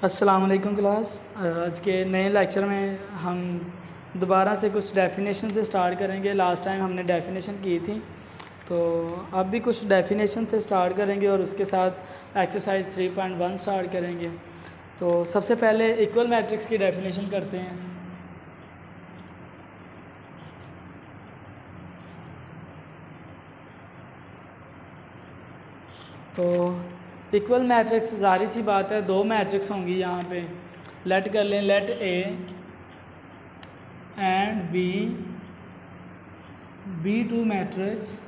अस्सलाम वालेकुम क्लास। आज के नए लेक्चर में हम दोबारा से कुछ डेफिनेशन से स्टार्ट करेंगे। लास्ट टाइम हमने डेफिनेशन की थी, तो अब भी कुछ डेफिनेशन से स्टार्ट करेंगे और उसके साथ एक्सरसाइज 3.1 स्टार्ट करेंगे। तो सबसे पहले इक्वल मैट्रिक्स की डेफिनेशन करते हैं। तो इक्वल मैट्रिक्स ज़ाहिर सी बात है, दो मैट्रिक्स होंगी यहाँ पे। लेट कर लें, let A and B two matrix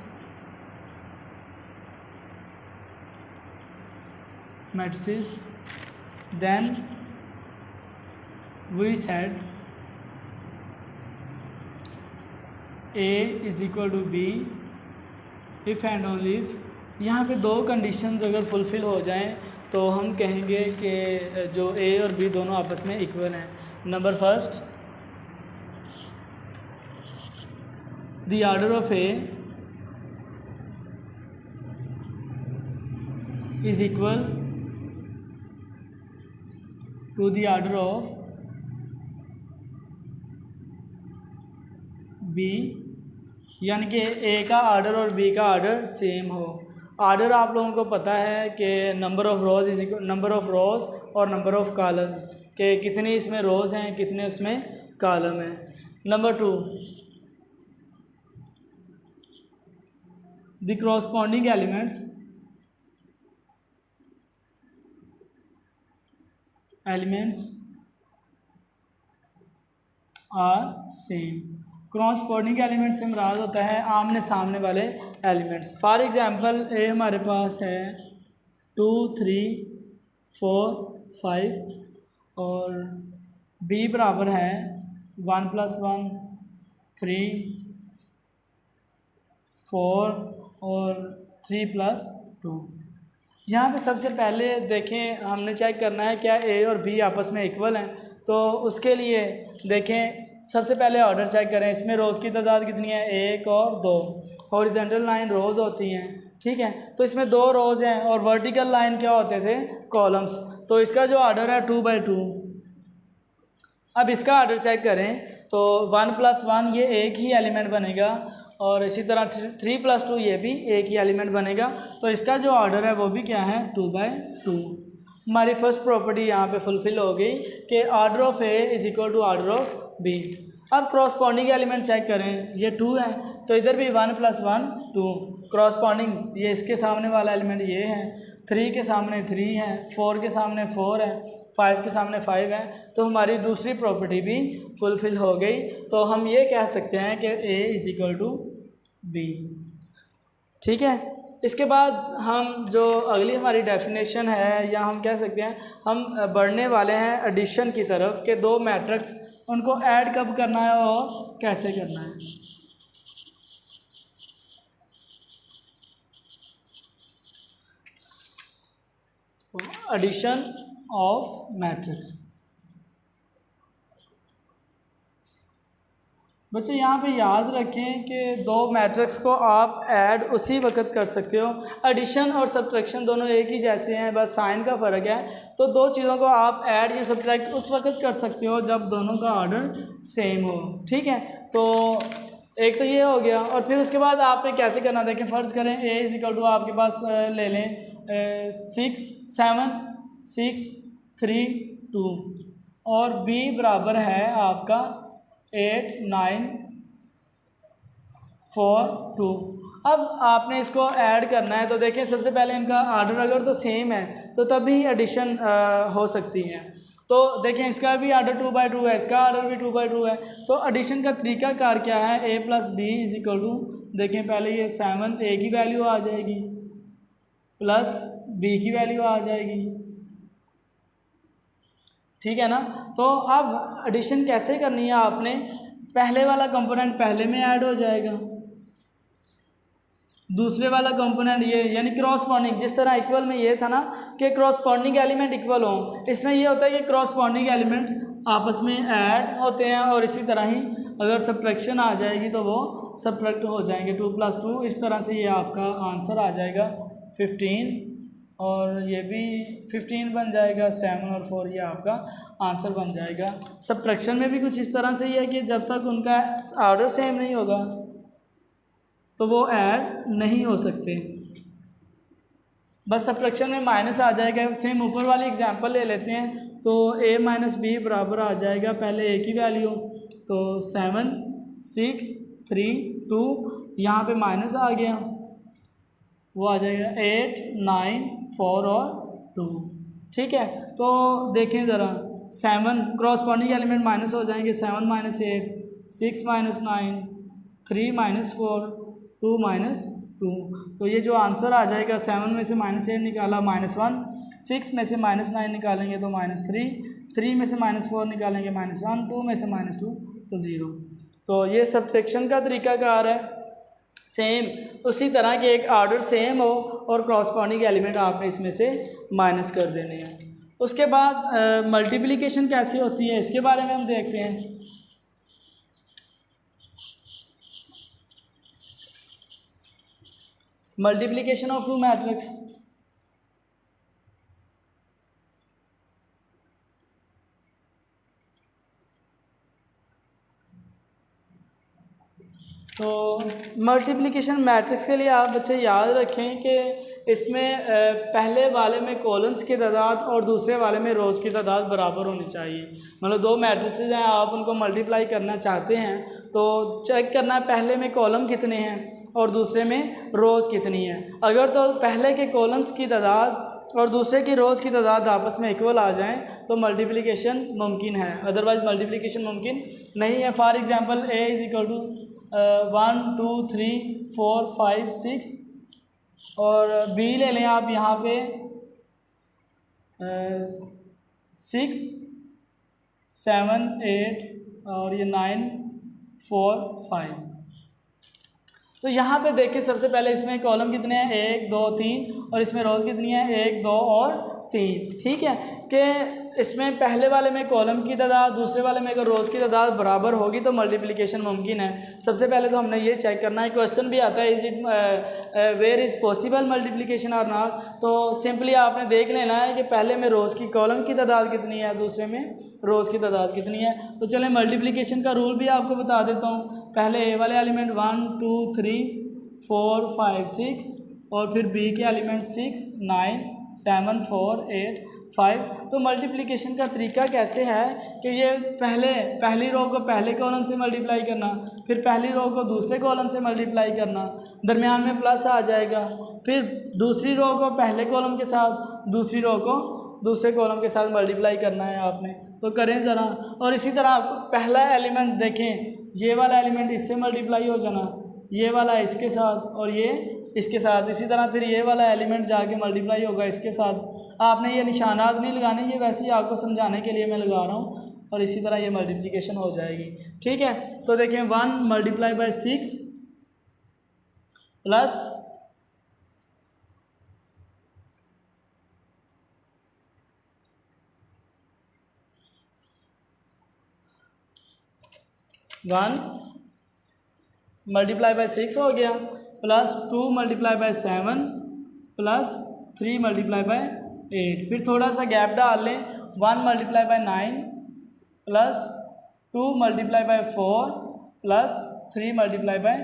matrices, then we said A is equal to B if and only if यहाँ पे दो कंडीशंस अगर फुलफ़िल हो जाएं तो हम कहेंगे कि जो A और B दोनों आपस में इक्वल हैं। Number first, the order of A is equal to the order of B, यानी कि A का ऑर्डर और B का ऑर्डर सेम हो। ऑर्डर आप लोगों को पता है कि number of rows is equal number of rows और नंबर ऑफ़ कॉलम, के कितनी इसमें रोज़ हैं कितने उसमें कॉलम हैं। Number two, the corresponding elements are same. Corresponding elements से मुराद होता है आमने सामने वाले एलिमेंट्स। फॉर एग्जांपल ए हमारे पास है 2, 3, 4, 5 और बी बराबर है 1 + 1, 3, 4 और 3 + 2। यहाँ पे सबसे पहले देखें, हमने चेक करना है क्या ए और बी आपस में इक्वल हैं। तो उसके लिए देखें, सबसे पहले ऑर्डर चेक करें। इसमें रोज़ की तादाद कितनी है, 1 और 2। हॉरिजॉन्टल लाइन रोज़ होती हैं, ठीक है। तो इसमें 2 रोज़ हैं और वर्टिकल लाइन क्या होते थे, कॉलम्स। तो इसका जो ऑर्डर है 2/2। अब इसका ऑर्डर चेक करें तो 1 + 1 ये एक ही एलिमेंट बनेगा और इसी तरह 3 + 2 ये भी एक ही एलिमेंट बनेगा। तो इसका जो ऑर्डर है वो भी क्या है, 2/2। हमारी फर्स्ट प्रॉपर्टी यहाँ पे फुलफ़िल हो गई कि order of A is equal to order of B. अब क्रॉसपॉन्डिंग एलिमेंट चेक करें, ये 2 है तो इधर भी 1 + 1 2। क्रॉसपॉन्डिंग ये इसके सामने वाला एलिमेंट ये है, 3 के सामने 3 है, 4 के सामने 4 है, 5 के सामने 5 है। तो हमारी दूसरी प्रॉपर्टी भी फुलफ़िल हो गई। तो हम ये कह सकते हैं कि A is equal to B, ठीक है। इसके बाद हम जो अगली हमारी डेफिनेशन है, या हम कह सकते हैं हम बढ़ने वाले हैं एडिशन की तरफ कि दो मैट्रिक्स उनको ऐड कब करना है और कैसे करना है। Addition of matrix. बच्चे यहाँ पे याद रखें कि दो मैट्रिक्स को आप ऐड उसी वक्त कर सकते हो। एडिशन और सब्ट्रैक्शन दोनों एक ही जैसे हैं, बस साइन का फ़र्क है। तो दो चीज़ों को आप ऐड या सब्ट्रैक्ट उस वक्त कर सकते हो जब दोनों का ऑर्डर सेम हो, ठीक है। तो एक तो ये हो गया और फिर उसके बाद आपने कैसे करना, देखें। फ़र्ज़ करें A इज़ इक्वल टू आपके पास ले लें 6, 7, 6, 3, 2 और B बराबर है आपका 8, 9, 4, 2। अब आपने इसको ऐड करना है तो देखें सबसे पहले इनका ऑर्डर अगर तो सेम है तो तभी एडिशन हो सकती है। तो देखें इसका भी ऑर्डर 2/2 है, इसका ऑर्डर भी 2/2 है। तो एडिशन का तरीकाकार क्या है, A + B is equal to, देखें पहले ये 7 A की वैल्यू आ जाएगी प्लस B की वैल्यू आ जाएगी, ठीक है ना। तो अब एडिशन कैसे करनी है आपने, पहले वाला कंपोनेंट पहले में ऐड हो जाएगा, दूसरे वाला कंपोनेंट ये, यानी क्रॉसपॉन्डिंग। जिस तरह इक्वल में ये था ना कि क्रॉसपॉन्डिंग एलिमेंट इक्वल हो, इसमें ये होता है कि क्रॉसपॉन्डिंग एलिमेंट आपस में ऐड होते हैं और इसी तरह ही अगर सब्ट्रैक्शन आ जाएगी तो वो सब्ट्रैक्ट हो जाएंगे। 2 + 2, इस तरह से ये आपका आंसर आ जाएगा 15 और ये भी 15 बन जाएगा। 7 और 4 ये आपका आंसर बन जाएगा। सब्ट्रैक्शन में भी कुछ इस तरह से ही है कि जब तक उनका ऑर्डर सेम नहीं होगा तो वो ऐड नहीं हो सकते। बस सब्ट्रैक्शन में माइनस आ जाएगा। सेम ऊपर वाली एग्जांपल ले लेते हैं तो a माइनस बी बराबर आ जाएगा, पहले a की वैल्यू तो 7 6 3 2, यहाँ पे माइनस आ गया, वो आ जाएगा 8 9 4 और 2। ठीक है, तो देखें ज़रा 7 क्रॉसपॉन्डिंग एलिमेंट माइनस हो जाएंगे। 7 माइनस 8, 6 माइनस 9, 3 माइनस 4, 2 माइनस 2। तो ये जो आंसर आ जाएगा 7 में से माइनस 8 निकाला -1, 6 में से -9 निकालेंगे तो -3, 3 में से -4 निकालेंगे -1, 2 में से -2 तो 0। तो ये सब्ट्रैक्शन का तरीकाकार है। सेम उसी तरह के एक ऑर्डर सेम हो और क्रॉसपॉन्डिंग एलिमेंट आपने इसमें से माइनस कर देने हैं। उसके बाद मल्टीप्लिकेशन कैसे होती है इसके बारे में हम देखते हैं। Multiplication of two matrix. तो मल्टीप्लिकेशन मैट्रिक्स के लिए आप बच्चे याद रखें कि इसमें पहले वाले में कॉलम्स की तादाद और दूसरे वाले में रोज़ की तादाद बराबर होनी चाहिए। मतलब दो मैट्रिसेस हैं, आप उनको मल्टीप्लाई करना चाहते हैं तो चेक करना है पहले में कॉलम कितने हैं और दूसरे में रोज़ कितनी है। अगर तो पहले के कॉलम्स की तादाद और दूसरे की रोज़ की तादाद आपस में इक्वल आ जाएं तो मल्टीप्लिकेशन मुमकिन है, अदरवाइज़ मल्टीप्लिकेशन मुमकिन नहीं है। For example a is equal to 1 2 3 4 5 6 और b ले लें आप यहाँ पे 6 7 8 और ये 9 4 5। तो यहाँ पे देखिए सबसे पहले इसमें कॉलम कितने हैं 1 2 3 और इसमें रोज़ कितनी है 1 2 और 3। ठीक है कि इसमें पहले वाले में कॉलम की तादाद दूसरे वाले में अगर रोज़ की तादाद बराबर होगी तो मल्टीप्लिकेशन मुमकिन है। सबसे पहले तो हमने ये चेक करना है। क्वेश्चन भी आता है is it where is possible multiplication और नॉट। तो सिंपली आपने देख लेना है कि पहले में रोज़ की कॉलम की तादाद कितनी है, दूसरे में रोज़ की तादाद कितनी है। तो चलें मल्टीप्लिकेशन का रूल भी आपको बता देता हूँ। पहले ए वाले एलिमेंट 1 2 3 4 5 6 और फिर बी के एलिमेंट 6 9 7 4 8 5। तो मल्टीप्लिकेशन का तरीका कैसे है कि ये पहली रो को पहले कॉलम से मल्टीप्लाई करना, फिर पहली रो को दूसरे कॉलम से मल्टीप्लाई करना, दरमियान में प्लस आ जाएगा, फिर दूसरी रो को पहले कॉलम के साथ दूसरी रो को दूसरे कॉलम के साथ मल्टीप्लाई करना है आपने। तो करें ज़रा। और इसी तरह आपको पहला एलिमेंट देखें, ये वाला एलिमेंट इससे मल्टीप्लाई हो जाना, ये वाला इसके साथ और ये इसके साथ। इसी तरह फिर ये वाला एलिमेंट जाके मल्टीप्लाई होगा इसके साथ। आपने ये निशानात नहीं लगाने, ये वैसे ही आपको समझाने के लिए मैं लगा रहा हूँ। और इसी तरह ये मल्टीप्लिकेशन हो जाएगी। ठीक है, तो देखें 1 multiply by 6 plus 1 multiply by 6 हो गया, plus 2 multiply by 7 plus 3 multiply by 8। फिर थोड़ा सा गैप डाल लें, 1 multiply by 9 plus 2 multiply by 4 plus 3 multiply by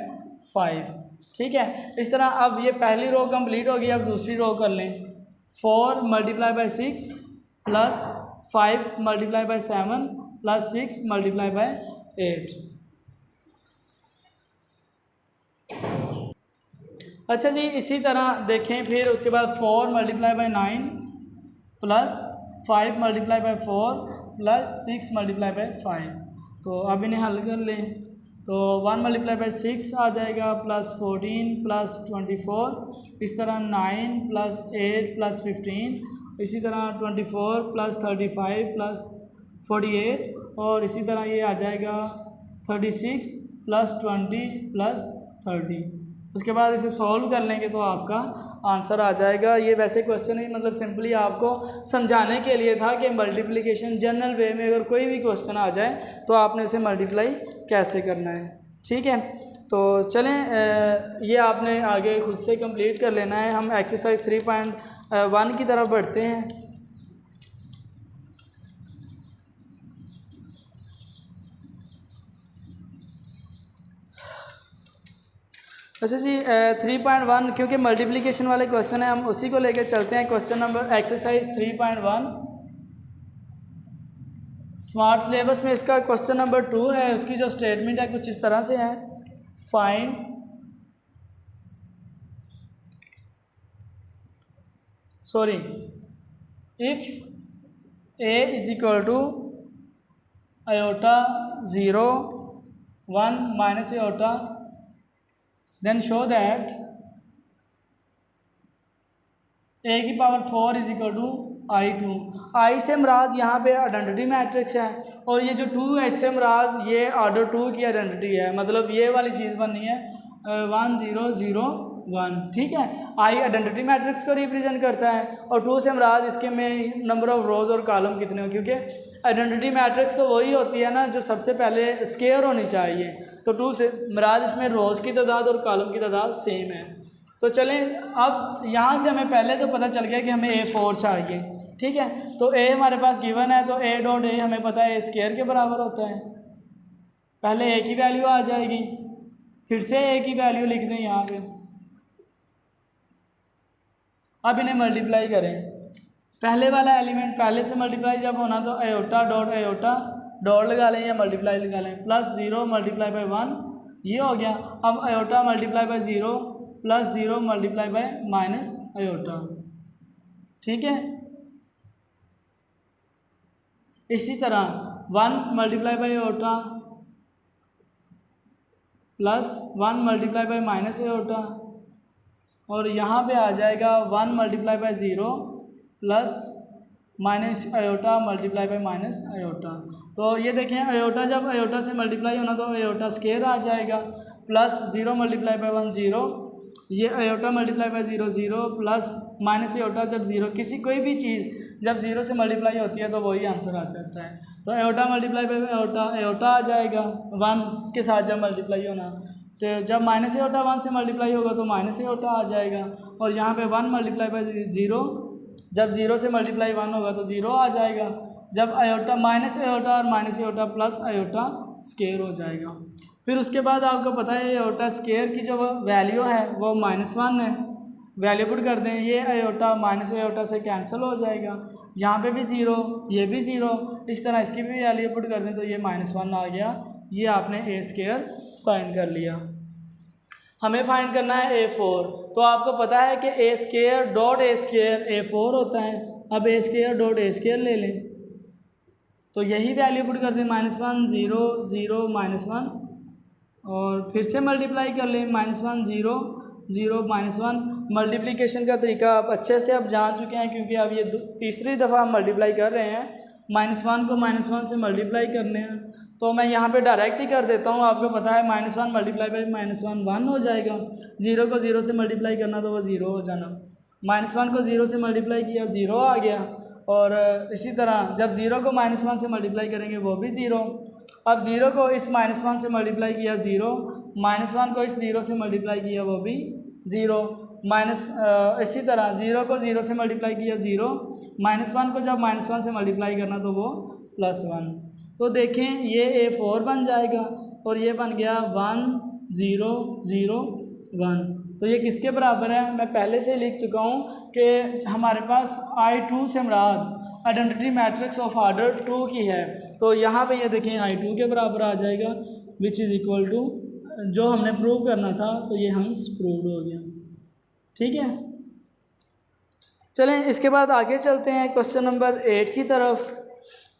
5। ठीक है, इस तरह अब ये पहली रो कंप्लीट हो गई। अब दूसरी रो कर लें, 4 multiply by 6 plus 5 multiply by 7 plus 6 multiply by 8। अच्छा जी, इसी तरह देखें फिर उसके बाद 4 multiply by 9 plus 5 multiply by 4 plus 6 multiply by 5। तो अब इन्हें हल कर लें तो 1 मल्टीप्लाई बाय 6 आ जाएगा प्लस 14 प्लस 24। इस तरह 9 प्लस 8 प्लस 15। इसी तरह 24 प्लस 35 प्लस 48 और इसी तरह ये आ जाएगा 36 प्लस 20 प्लस 30। उसके बाद इसे सॉल्व कर लेंगे तो आपका आंसर आ जाएगा। ये वैसे क्वेश्चन ही मतलब सिंपली आपको समझाने के लिए था कि मल्टीप्लिकेशन जनरल वे में अगर कोई भी क्वेश्चन आ जाए तो आपने उसे मल्टीप्लाई कैसे करना है। ठीक है, तो चलें ये आपने आगे खुद से कंप्लीट कर लेना है। हम एक्सरसाइज 3.1 की तरफ बढ़ते हैं। अच्छा जी 3.1 क्योंकि मल्टीप्लिकेशन वाले क्वेश्चन है, हम उसी को लेकर चलते हैं। Question number exercise 3.1 smart syllabus में इसका क्वेश्चन नंबर 2 है। उसकी जो स्टेटमेंट है कुछ इस तरह से है, find if a is equal to iota 0 1 minus iota then show that a की power 4 is equal to I2। I से मुराद यहाँ पे आइडेंटिटी मैट्रिक्स है और ये जो 2 है इससे मुराद ये ऑर्डर 2 की आइडेंटिटी है, मतलब ये वाली चीज़ बननी है 1 0 0 1। ठीक है, I आइडेंटिटी मैट्रिक्स को रिप्रेजेंट करता है और 2 से मुराद इसके में नंबर ऑफ रोज और कॉलम कितने हो, क्योंकि आइडेंटिटी मैट्रिक्स तो वही होती है ना जो सबसे पहले स्क्वायर होनी चाहिए। तो 2 से मुराद इसमें रोज की तादाद और कॉलम की तादाद सेम है। तो चलें अब यहाँ से हमें पहले तो पता चल गया कि हमें A4 चाहिए। ठीक है, तो A हमारे पास गिवन है तो A डॉट A हमें पता है A स्क्वायर के बराबर होता है। पहले A की वैल्यू आ जाएगी, फिर से A की वैल्यू लिख दें यहाँ पे। अब इन्हें मल्टीप्लाई करें, पहले वाला एलिमेंट पहले से मल्टीप्लाई जब होना तो आयोटा डॉट लगा लें या मल्टीप्लाई लगा लें, प्लस 0 मल्टीप्लाई बाई 1 ये हो गया। अब iota multiply by 0 plus 0 multiply by minus iota. ठीक है, इसी तरह 1 multiply by iota plus 1 multiply by minus iota और यहाँ पे आ जाएगा 1 multiply by 0 plus minus iota multiply by minus iota. तो ये देखें आयोटा जब आयोटा से मल्टीप्लाई होना तो आयोटा स्क्वायर आ जाएगा, प्लस 0 मल्टीप्लाई बाई 1 0, ये iota multiply by 0 0 plus minus iota जब 0 किसी कोई भी चीज़ जब 0 से मल्टीप्लाई होती है तो वही आंसर आ जाता है। तो आयोटा मल्टीप्लाई बाई आयोटा आ जाएगा 1 के साथ जब मल्टीप्लाई होना, तो जब माइनस आयोटा 1 से मल्टीप्लाई होगा तो माइनस आयोटा आ जाएगा और यहाँ पे 1 मल्टीप्लाई बाई 0 जब 0 से मल्टीप्लाई 1 होगा तो 0 आ जाएगा। जब आयोटा माइनस आयोटा और minus iota plus iota square हो जाएगा। फिर उसके बाद आपको पता है आयोटा स्क्वायर की जो वैल्यू है वो -1 है, वैल्यू पुट कर दें, ये आयोटा माइनस आयोटा से कैंसिल हो जाएगा, यहाँ पे भी 0 ये भी 0, इस तरह इसकी भी वैल्यू पुट कर दें तो ये -1 आ गया। ये आपने A स्क्वायर फाइंड कर लिया। हमें फाइंड करना है A4, तो आपको पता है कि A square dot A square A4 होता है। अब A square dot A square ले लें तो यही वैल्यू पुट कर दें -1 0 0 -1 और फिर से मल्टीप्लाई कर लें -1 0 0 -1। मल्टीप्लिकेशन का तरीका आप अच्छे से अब जान चुके हैं क्योंकि अब ये तीसरी दफ़ा हम मल्टीप्लाई कर रहे हैं। -1 को -1 से मल्टीप्लाई करने हैं तो मैं यहाँ पे डायरेक्ट ही कर देता हूँ। आपको पता है -1 मल्टीप्लाई बाई -1 1 हो जाएगा, 0 को 0 से मल्टीप्लाई करना तो वो 0 हो जाना, -1 को 0 से मल्टीप्लाई किया 0 आ गया और इसी तरह जब 0 को -1 से मल्टीप्लाई करेंगे वो भी 0। अब 0 को इस -1 से मल्टीप्लाई किया 0, -1 को इस 0 से मल्टीप्लाई किया वो भी 0, इसी तरह 0 को 0 से मल्टीप्लाई किया 0, -1 को जब -1 से मल्टीप्लाई करना तो वो +1। तो देखें ये A4 बन जाएगा और ये बन गया 1 0 0 1। तो ये किसके बराबर है मैं पहले से लिख चुका हूँ कि हमारे पास I2 से मुराद आइडेंटिटी मैट्रिक्स ऑफ ऑर्डर 2 की है। तो यहाँ पे ये देखें I2 के बराबर आ जाएगा विच इज़ इक्वल टू जो हमने प्रूव करना था तो ये हम प्रूव हो गया। ठीक है, चलें इसके बाद आगे चलते हैं क्वेश्चन नंबर 8 की तरफ,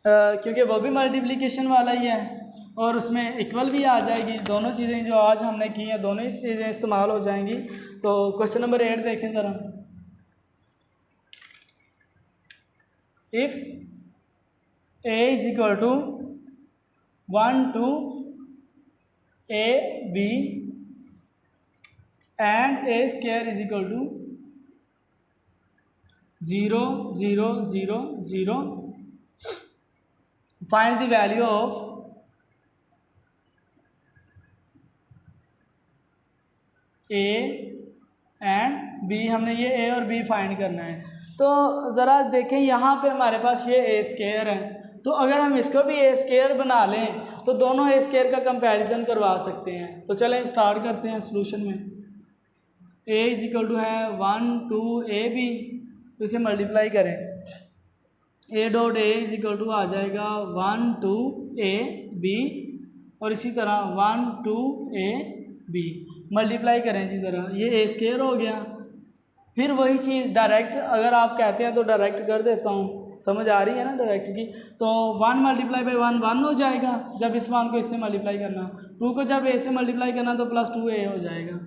क्योंकि वो भी मल्टीप्लिकेशन वाला ही है और उसमें इक्वल भी आ जाएगी। दोनों चीज़ें जो आज हमने की हैं दोनों ही चीज़ें इस्तेमाल हो जाएंगी। तो क्वेश्चन नंबर 8 देखें ज़रा, if A is equal to 1 2 A B and A square is equal to 0 0 0 0, find the value of A and B, हमने ये ए और बी फाइंड करना है। तो ज़रा देखें यहाँ पे हमारे पास ये ए स्क्वायर है, तो अगर हम इसको भी ए स्क्वायर बना लें तो दोनों ए स्क्वायर का कंपैरिजन करवा सकते हैं। तो चलें स्टार्ट करते हैं सोल्यूशन में। ए इज इक्वल टू है 1 2 ए बी, तो इसे मल्टीप्लाई करें। A dot A is equal to आ जाएगा 1 2 ए बी, और इसी तरह 1 2 ए बी मल्टीप्लाई करें जी ज़रा, ये ए स्क्वायर हो गया। फिर वही चीज़ डायरेक्ट अगर आप कहते हैं तो डायरेक्ट कर देता हूँ, समझ आ रही है ना डायरेक्ट की। तो 1 मल्टीप्लाई बाई 1 1 हो जाएगा जब इस 1 को इससे मल्टीप्लाई करना, 2 को जब ए से मल्टीप्लाई करना तो प्लस 2a हो जाएगा,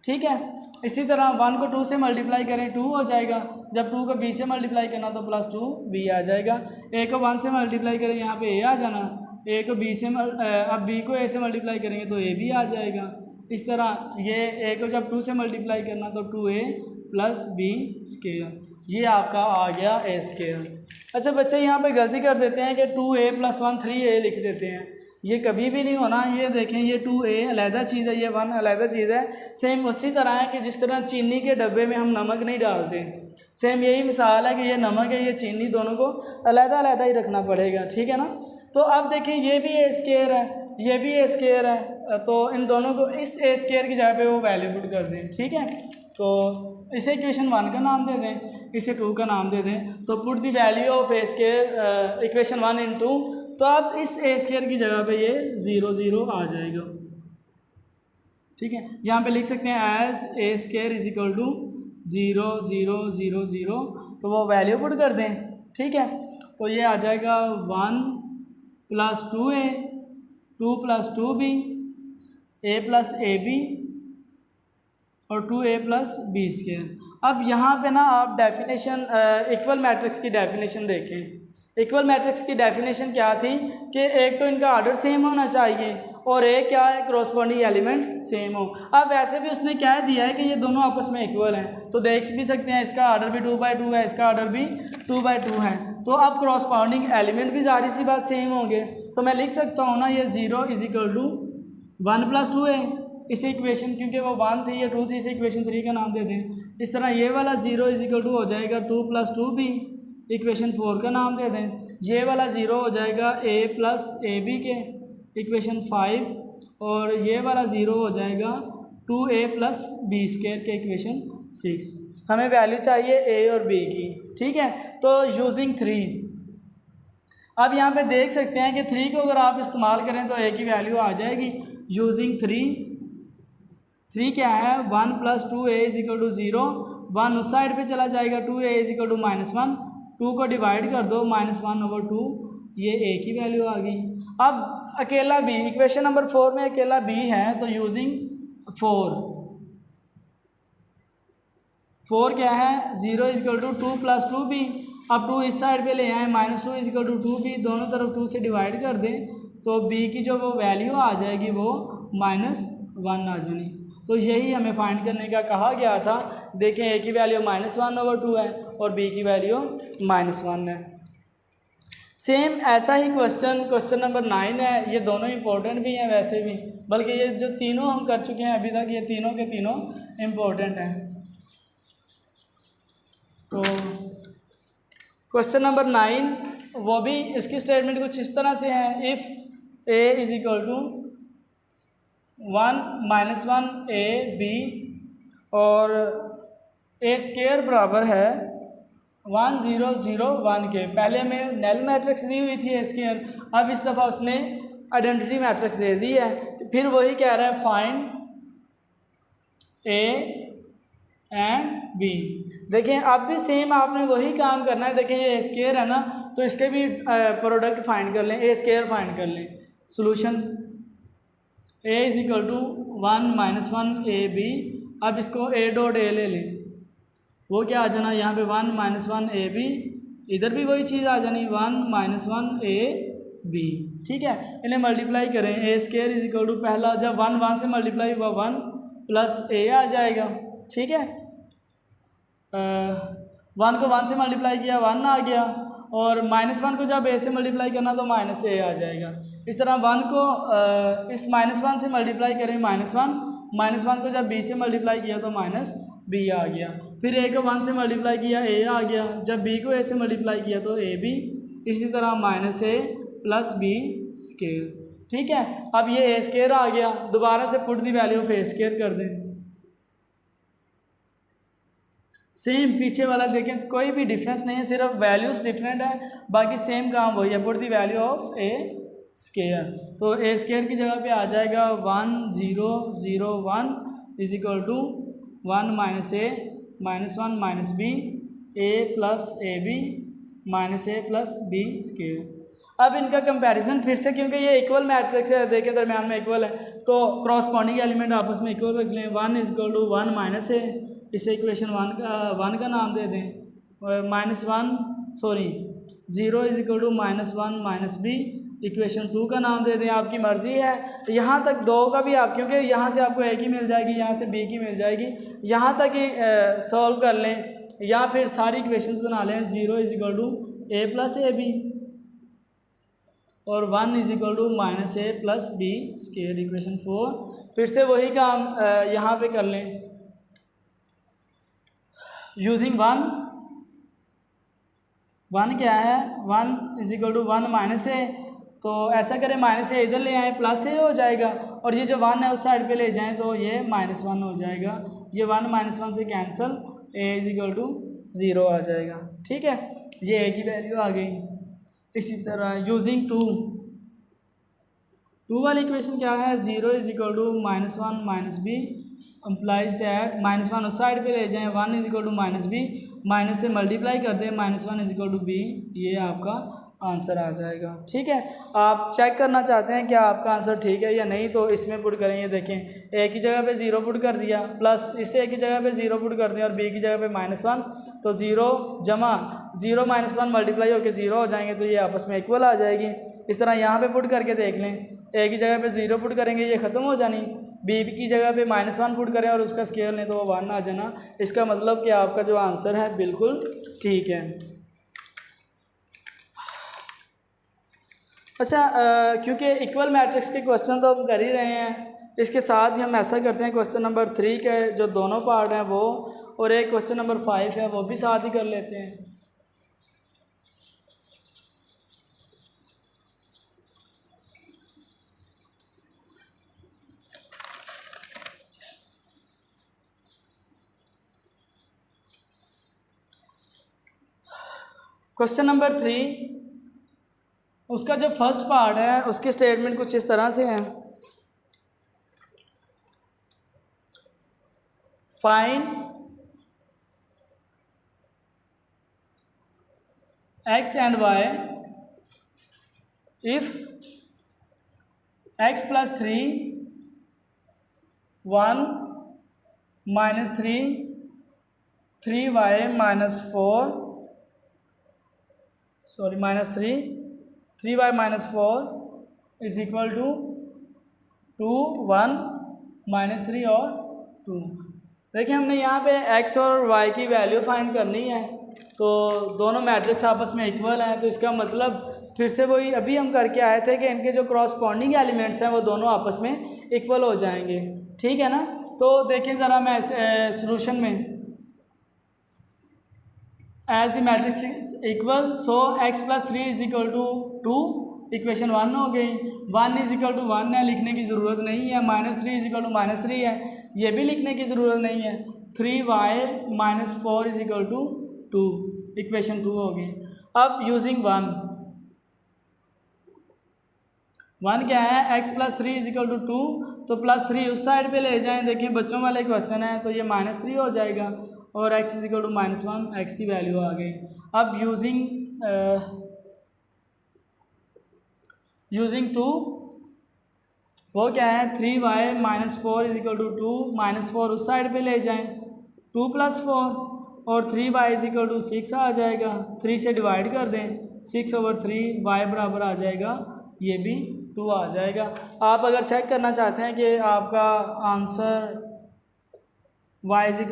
ठीक है। इसी तरह 1 को 2 से मल्टीप्लाई करें 2 हो जाएगा, जब 2 को b से मल्टीप्लाई करना तो प्लस 2b आ जाएगा। a को 1 से मल्टीप्लाई करें यहाँ पे a आ जाना, a को b से अब b को a से मल्टीप्लाई करेंगे तो a भी आ जाएगा। इस तरह ये a को जब 2 से मल्टीप्लाई करना तो 2a प्लस बी स्क्वायर, ये आपका आ गया ए स्क्वायर। अच्छा बच्चे यहाँ पे गलती कर देते हैं कि 2a प्लस 1 3a लिख देते हैं, ये कभी भी नहीं होना। ये देखें ये 2a अलहदा चीज़ है, ये 1 अलहदा चीज़ है। सेम उसी तरह है कि जिस तरह चीनी के डब्बे में हम नमक नहीं डालते, सेम यही मिसाल है कि ये नमक है ये चीनी, दोनों को अलहदा अलहदा ही रखना पड़ेगा, ठीक है ना। तो अब देखें ये भी ए स्क्वायर है, ये भी ए स्क्वायर है, तो इन दोनों को इस ए स्क्वायर की जगह पे वो वैल्यू पुट कर दें, ठीक है। तो इसे इक्वेशन 1 का नाम दे दें, इसे 2 का नाम दे दें। तो put the value of A square equation 1 इन 2, तो अब इस ए स्क्वायर की जगह पे ये 0 0 आ जाएगा, ठीक है। यहाँ पे लिख सकते हैं as A square is equal to 0 0 0 0, तो वो वैल्यू पुट कर दें, ठीक है। तो ये आ जाएगा 1 plus 2a 2 plus 2b a plus A B और 2a प्लस बी स्क्वायर। अब यहाँ पे ना आप डेफिनेशन इक्वल मैट्रिक्स की डेफिनेशन देखें। इक्वल मैट्रिक्स की डेफिनेशन क्या थी कि एक तो इनका ऑर्डर सेम होना चाहिए और एक क्या है कॉरस्पॉन्डिंग एलिमेंट सेम हो। अब वैसे भी उसने क्या दिया है कि ये दोनों आपस में इक्वल हैं, तो देख भी सकते हैं इसका ऑर्डर भी 2/2 है, इसका ऑर्डर भी 2/2 है। तो अब कॉरस्पॉन्डिंग एलिमेंट भी जाहिर सी बात सेम होंगे, तो मैं लिख सकता हूँ ना ये 0 is equal to 1 plus 2a, इसे इक्वेशन क्योंकि वो 1 थी या 2 थी, इसे इक्वेशन 3 का नाम दे दें। इस तरह ये वाला 0 इज इक्वल टू हो जाएगा 2 प्लस 2b, इक्वेशन 4 का नाम दे दें। ये वाला 0 हो जाएगा a प्लस ए बी के, इक्वेशन 5, और ये वाला 0 हो जाएगा 2a प्लस बी स्क्वायर के, इक्वेशन 6। हमें वैल्यू चाहिए a और b की, ठीक है। तो यूजिंग 3, अब यहाँ पे देख सकते हैं कि 3 को अगर आप इस्तेमाल करें तो a की वैल्यू आ जाएगी। यूजिंग 3 क्या है 1 plus 2a is equal to 0, 1 उस साइड पे चला जाएगा, 2a इज इक्वल टू -1, 2 को डिवाइड कर दो -1/2, ये a की वैल्यू आ गई। अब अकेला b, इक्वेशन नंबर 4 में अकेला b है, तो यूजिंग 4 क्या है 0 is equal to 2 plus 2b, अब 2 इस साइड पे ले आए, -2 इज इक्वल टू 2b, दोनों तरफ 2 से डिवाइड कर दें तो b की जो वो वैल्यू आ जाएगी वो -1 आ जानी। तो यही हमें फाइंड करने का कहा गया था। देखें a की वैल्यू -1/2 है और b की वैल्यू -1 है। सेम ऐसा ही क्वेश्चन नंबर 9 है, ये दोनों इंपॉर्टेंट भी हैं वैसे भी, बल्कि ये जो तीनों हम कर चुके हैं अभी तक, ये तीनों के तीनों इम्पोर्टेंट हैं। तो क्वेश्चन नंबर 9 वो भी इसकी स्टेटमेंट कुछ इस तरह से है, if a is equal to 1 -1 a b और a स्क्वायर बराबर है 1 0 0 1 के। पहले हमें नल मैट्रिक्स दी हुई थी a स्क्वायर, अब इस दफ़ा उसने आइडेंटिटी मैट्रिक्स दे दी है, तो फिर वही कह रहा है फाइंड a एंड b। देखें अब भी सेम आपने वही काम करना है। देखें ये a स्क्वायर है ना, तो इसके भी प्रोडक्ट फाइंड कर लें, a स्क्वायर फाइंड कर लें। Solution a is equal to 1 -1 a b, अब इसको a डॉट a ले लें, वो क्या आ जाना यहाँ पे 1 -1 a b, इधर भी वही चीज़ आ जानी 1 -1 a b, ठीक है। इन्हें मल्टीप्लाई करें, a square is equal to पहला जब 1 1 से मल्टीप्लाई हुआ 1 प्लस a आ जाएगा, ठीक है। 1 को 1 से मल्टीप्लाई किया 1 आ गया, और -1 को जब a से मल्टीप्लाई करना तो -a आ जाएगा। इस तरह 1 को इस -1 से मल्टीप्लाई करें -1, -1 को जब b से मल्टीप्लाई किया तो -b आ गया। फिर a को 1 से मल्टीप्लाई किया a आ गया। जब b को a से मल्टीप्लाई किया तो ab। इसी तरह -a + b स्क्वायर। ठीक है, अब ये a स्क्वायर आ गया। दोबारा से put the value of a square कर दें। सेम पीछे वाला देखें, कोई भी डिफरेंस नहीं है, सिर्फ वैल्यूज डिफरेंट है, बाकी सेम काम वही है। Put the value of a square, तो a स्क्वायर की जगह पे आ जाएगा 1001 is equal to 1 - a -1 - b a + ab -a + b square. अब इनका कंपैरिजन फिर से, क्योंकि ये इक्वल मैट्रिक्स है, देखें दरम्यान में इक्वल है, तो क्रॉसपॉन्डिंग एलिमेंट आपस में इक्वल रख लें। 1 = 1 - a, इसे इक्वेशन 1 का नाम दे दें। -1 सॉरी 0 = -1 - b, इक्वेशन 2 का नाम दे दें। आपकी मर्ज़ी है, तो यहाँ तक 2 का भी आप, क्योंकि यहाँ से आपको a की मिल जाएगी, यहाँ से b की मिल जाएगी, यहाँ तक ही सॉल्व कर लें, या फिर सारी इक्वेशंस बना लें। 0 = a + ab और 1 = -a + b स्क्वायर, इक्वेशन 4। फिर से वही काम यहाँ पे कर लें यूजिंग 1 क्या है, 1 = 1 - a, तो ऐसा करें -a इधर ले आएँ, +a हो जाएगा, और ये जो 1 है उस साइड पे ले जाएं तो ये -1 हो जाएगा। ये 1 - 1 से कैंसिल, a = 0 आ जाएगा। ठीक है, ये a की वैल्यू आ गई। इसी तरह यूजिंग 2 वाली इक्वेशन क्या है, 0 = -1 - b इम्प्लाइज दैट -1 उस साइड पे ले जाएं, 1 = -b, माइनस से मल्टीप्लाई कर दें, -1 = b, ये आपका आंसर आ जाएगा। ठीक है, आप चेक करना चाहते हैं क्या आपका आंसर ठीक है या नहीं, तो इसमें पुट करेंगे। देखें a की जगह पे 0 पुट कर दिया, प्लस इसे a की जगह पे 0 पुट कर दिया, और b की जगह पे -1, तो 0 जमा 0 - 1 मल्टीप्लाई होकर 0 हो जाएंगे, तो ये आपस में इक्वल आ जाएगी। इस तरह यहाँ पे पुट करके देख लें, a की जगह पे 0 पुट करेंगे, ये ख़त्म हो जानी, b की जगह पे -1 पुट करें और उसका स्केयर लें तो वो 1 आ जाना। इसका मतलब कि आपका जो आंसर है बिल्कुल ठीक है। अच्छा, क्योंकि इक्वल मैट्रिक्स के क्वेश्चन तो हम कर ही रहे हैं, इसके साथ ही हम ऐसा करते हैं, क्वेश्चन नंबर 3 के जो दोनों पार्ट हैं वो, और एक क्वेश्चन नंबर 5 है वो भी साथ ही कर लेते हैं। क्वेश्चन नंबर 3, उसका जो फर्स्ट पार्ट है उसकी स्टेटमेंट कुछ इस तरह से है, find x and y if x + 3 1 - 3 3y - 4 sorry -3 3y - 4 is equal to 2 1 -3 और 2। देखिए, हमने यहाँ पे x और y की वैल्यू फाइंड करनी है, तो दोनों मैट्रिक्स आपस में इक्वल हैं, तो इसका मतलब फिर से वही अभी हम करके आए थे कि इनके जो क्रॉसपॉन्डिंग एलिमेंट्स हैं वो दोनों आपस में इक्वल हो जाएंगे। ठीक है ना, तो देखिए ज़रा मैं सॉल्यूशन में, as the matrix is equal, so x + 3 = 2, equation 1 हो गई। 1 = 1 है, लिखने की ज़रूरत नहीं है। -3 = -3 है, ये भी लिखने की ज़रूरत नहीं है। 3y - 4 = 2, इक्वेशन 2 हो गई। अब यूजिंग 1 क्या है, x + 3 = 2, तो +3 उस साइड पे ले जाएं। देखें बच्चों वाले क्वेश्चन है, तो ये -3 हो जाएगा, और x = -1, x की वैल्यू आ गई। अब यूजिंग 2, वो क्या है, 3y - 4 = 2, -4 उस साइड पे ले जाएं, 2 + 4, और 3y = 6 आ जाएगा। 3 से डिवाइड कर दें, 6/3 y बराबर आ जाएगा, ये भी 2 आ जाएगा। आप अगर चेक करना चाहते हैं कि आपका आंसर y =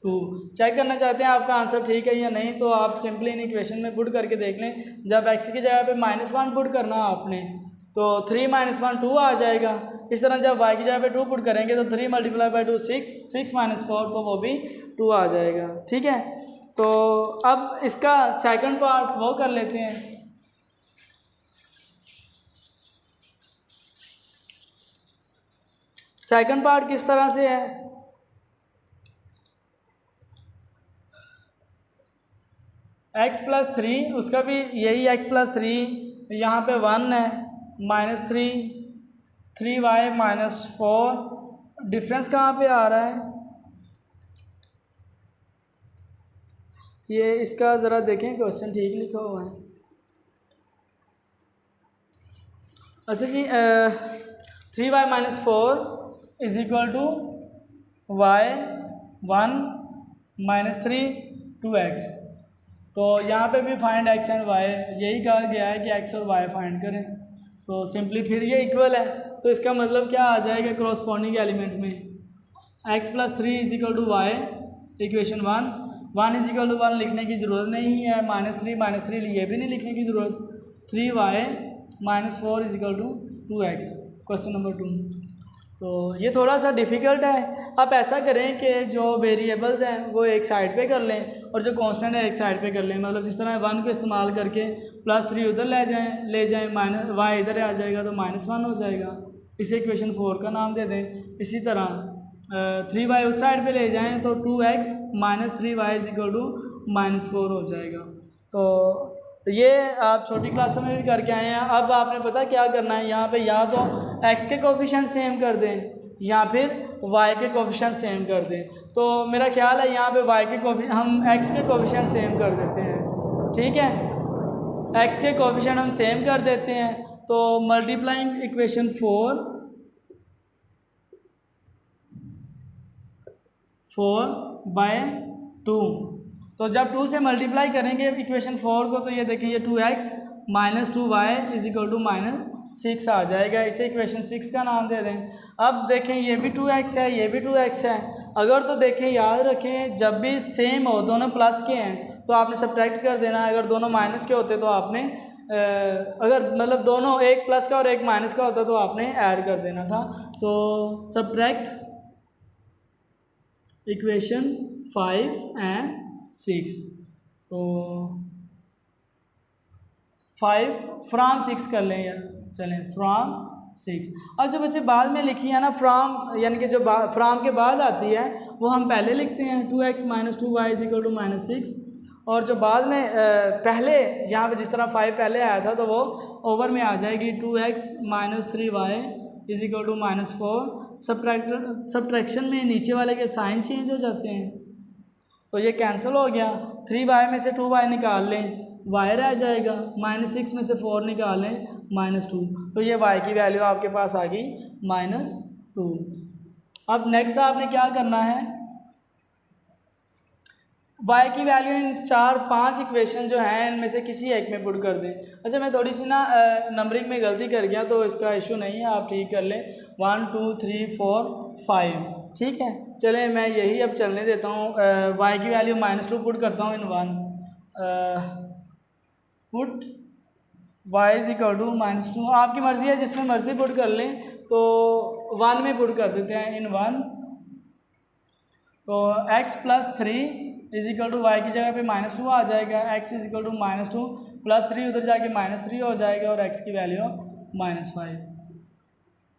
2 चेक करना चाहते हैं आपका आंसर ठीक है या नहीं, तो आप सिंपली इन इक्वेशन में पुट करके देख लें। जब x की जगह पे -1 पुट करना आपने, तो 3 - 1 2 आ जाएगा। इस तरह जब y की जगह पे 2 पुट करेंगे तो 3 × 2 6, 6 - 4 तो वो भी 2 आ जाएगा। ठीक है, तो अब इसका सेकंड पार्ट वो कर लेते हैं। सेकंड पार्ट किस तरह से है, x+3 उसका भी यही x+3 यहाँ पे 1 है, -3 3y - 4 डिफरेंस कहाँ पे आ रहा है ये इसका ज़रा देखें, क्वेश्चन ठीक लिखा हुआ है। अच्छा जी, 3y - 4 = y 1 - 3 2x। तो यहाँ पे भी फाइंड x एंड y, यही कहा गया है कि x और y फाइंड करें। तो सिंपली फिर ये इक्वल है, तो इसका मतलब क्या आ जाएगा कॉरस्पॉन्डिंग एलिमेंट में x+3 = y, इक्वेशन 1 = 1 लिखने की ज़रूरत नहीं है, -3 ये भी नहीं लिखने की ज़रूरत, 3y - 4 = 2x, क्वेश्चन नंबर 2। तो ये थोड़ा सा डिफ़िकल्ट है। आप ऐसा करें कि जो वेरिएबल्स हैं वो एक साइड पे कर लें और जो कांस्टेंट है एक साइड पे कर लें। मतलब जिस तरह 1 को इस्तेमाल करके +3 उधर ले जाएं y इधर आ जाएगा तो -1 हो जाएगा, इसे इक्वेशन 4 का नाम दे दें। इसी तरह 3y उस साइड पे ले जाएं तो 2x - 3y = -4 हो जाएगा। तो ये आप छोटी क्लासों में भी करके आए हैं। अब आपने पता क्या करना है, यहाँ पे या तो x के कोफिशिएंट सेम कर दें या फिर y के कोफिशिएंट सेम कर दें। तो मेरा ख्याल है यहाँ पे y के हम x के कोफिशिएंट सेम कर देते हैं। ठीक है, x के कोफिशिएंट हम सेम कर देते हैं। तो मल्टीप्लाइंग इक्वेशन 4/2, तो जब 2 से मल्टीप्लाई करेंगे इक्वेशन 4 को तो ये देखिए ये 2x - 2y = -6 आ जाएगा, इसे इक्वेशन 6 का नाम दे दें। अब देखें ये भी 2x है, ये भी 2x है। अगर तो देखें याद रखें जब भी सेम हो, दोनों प्लस के हैं तो आपने सब्ट्रैक्ट कर देना है। अगर दोनों माइनस के होते तो आपने अगर मतलब दोनों एक प्लस का और एक माइनस का होता तो आपने ऐड कर देना था। तो सब्ट्रैक्ट इक्वेशन 5 and 6, तो 5 फ्राम 6 कर लें यार, चलें फ्राम 6। अब जो बच्चे बाद में लिखी है ना फ्राम, यानी कि जो फ्राम के बाद आती है वो हम पहले लिखते हैं 2x - 2y = -6, और जो बाद में पहले यहाँ पे जिस तरह 5 पहले आया था तो वो ओवर में आ जाएगी 2x - 3y = -4। सब्ट्रैक्शन में नीचे वाले के साइन चेंज हो जाते हैं तो ये कैंसिल हो गया। 3y में से 2y निकाल लें, y रह जाएगा, -6 में से 4 निकाल लें, -2। तो ये y की वैल्यू आपके पास आ गई -2। अब नेक्स्ट आपने क्या करना है, y की वैल्यू इन 4-5 इक्वेशन जो हैं इनमें से किसी एक में पुट कर दें। अच्छा मैं थोड़ी सी ना नंबरिंग में गलती कर गया तो इसका इशू नहीं है, आप ठीक कर लें। 1 2 3 4 5, ठीक है। चलें मैं यही अब चलने देता हूँ। y की वैल्यू -2 पुट करता हूँ इन 1, पुट y = -2। आपकी मर्ज़ी है जिसमें मर्ज़ी पुट कर लें, तो 1 में पुट कर देते हैं इन 1। तो x+3 = y की जगह पे -2 आ जाएगा, x = -2 +3 उधर जाके -3 हो जाएगा और x की वैल्यू -5।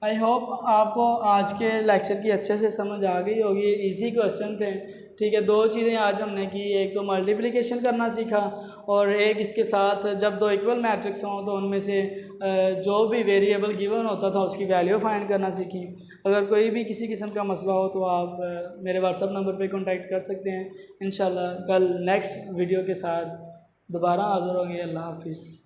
आई होप आपको आज के लेक्चर की अच्छे से समझ आ गई होगी। इजी क्वेश्चन थे, ठीक है। 2 चीज़ें आज हमने की, एक तो मल्टीप्लिकेशन करना सीखा और एक इसके साथ जब 2 इक्वल मैट्रिक्स हों तो उनमें से जो भी वेरिएबल गिवन होता था उसकी वैल्यू फाइंड करना सीखी। अगर कोई भी किसी किस्म का मसला हो तो आप मेरे व्हाट्सअप नंबर पे कांटेक्ट कर सकते हैं। इंशाल्लाह कल नेक्स्ट वीडियो के साथ दोबारा हाज़िर होंगे। अल्लाह हाफिज़।